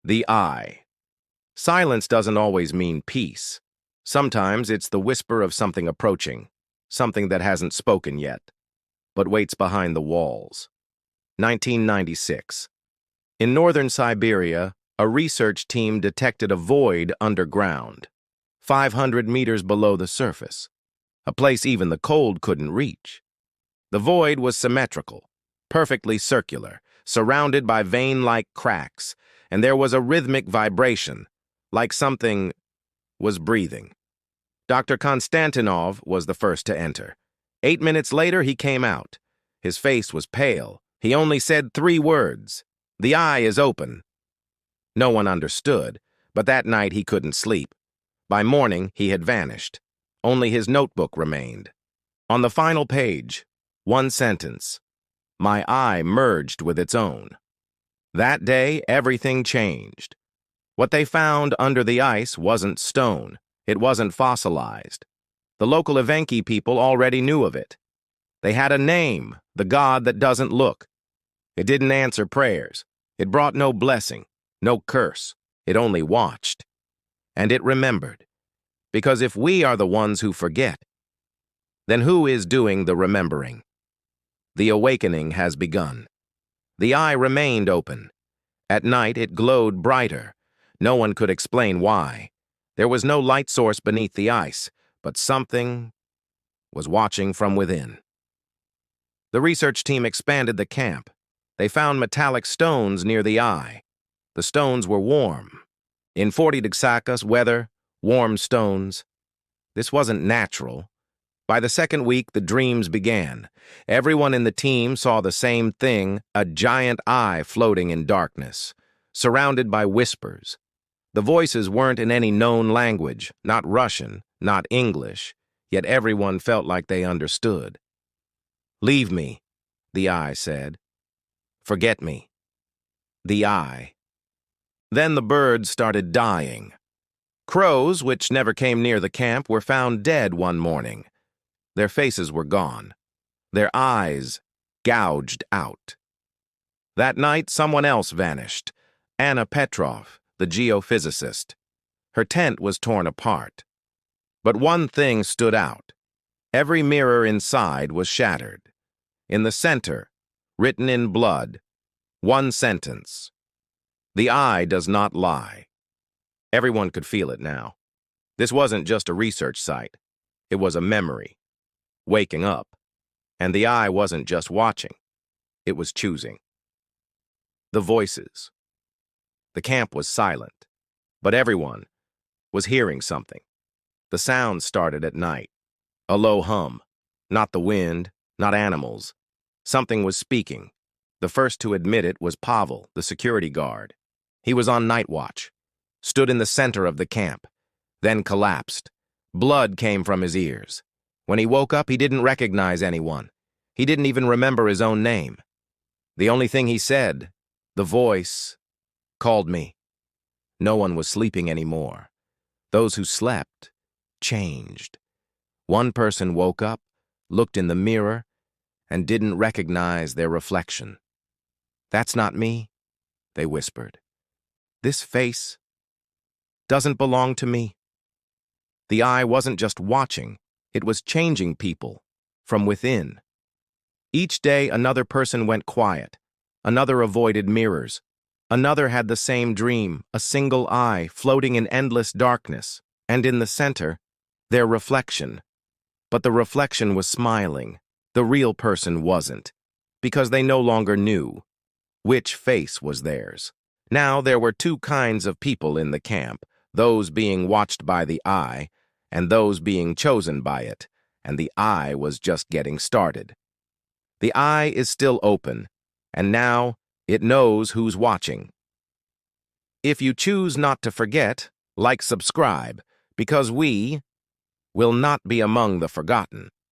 The eye. Silence doesn't always mean peace. Sometimes it's the whisper of something approaching, something that hasn't spoken yet, but waits behind the walls. 1996. In northern Siberia, a research team detected a void underground, 500 meters below the surface, a place even the cold couldn't reach. The void was symmetrical, perfectly circular, surrounded by vein-like cracks, and there was a rhythmic vibration, like something was breathing. Dr. Konstantinov was the first to enter. 8 minutes later, he came out. His face was pale. He only said 3 words. "The eye is open." No one understood, but that night he couldn't sleep. By morning, he had vanished. Only his notebook remained. On the final page, one sentence: "My eye merged with its own." That day, everything changed. What they found under the ice wasn't stone. It wasn't fossilized. The local Evenki people already knew of it. They had a name, the god that doesn't look. It didn't answer prayers. It brought no blessing, no curse. It only watched. And it remembered. Because if we are the ones who forget, then who is doing the remembering? The awakening has begun. The eye remained open. At night, it glowed brighter. No one could explain why. There was no light source beneath the ice, but something was watching from within. The research team expanded the camp. They found metallic stones near the eye. The stones were warm. In 40 Dexacus weather, warm stones. This wasn't natural. By the second week, the dreams began. Everyone in the team saw the same thing, a giant eye floating in darkness, surrounded by whispers. The voices weren't in any known language, not Russian, not English, yet everyone felt like they understood. "Leave me," the eye said. "Forget me." The eye. Then the birds started dying. Crows, which never came near the camp, were found dead one morning. Their faces were gone. Their eyes gouged out. That night, someone else vanished. Anna Petrov, the geophysicist. Her tent was torn apart. But one thing stood out. Every mirror inside was shattered. In the center, written in blood, one sentence: "The eye does not lie." Everyone could feel it now. This wasn't just a research site. It was a memory. Waking up. And the eye wasn't just watching. It was choosing. The voices. The camp was silent, but everyone was hearing something. The sound started at night. A low hum. Not the wind, not animals. Something was speaking. The first to admit it was Pavel, the security guard. He was on night watch, stood in the center of the camp, then collapsed. Blood came from his ears. When he woke up, he didn't recognize anyone. He didn't even remember his own name. The only thing he said, the voice, called me. No one was sleeping anymore. Those who slept changed. One person woke up, looked in the mirror, and didn't recognize their reflection. "That's not me," they whispered. "This face doesn't belong to me." The eye wasn't just watching, it was changing people from within. Each day, another person went quiet. Another avoided mirrors. Another had the same dream, a single eye floating in endless darkness, and in the center, their reflection. But the reflection was smiling. The real person wasn't, because they no longer knew which face was theirs. Now there were 2 kinds of people in the camp, those being watched by the eye, and those being chosen by it, and the eye was just getting started. The eye is still open, and now it knows who's watching. If you choose not to forget, like, subscribe, because we will not be among the forgotten.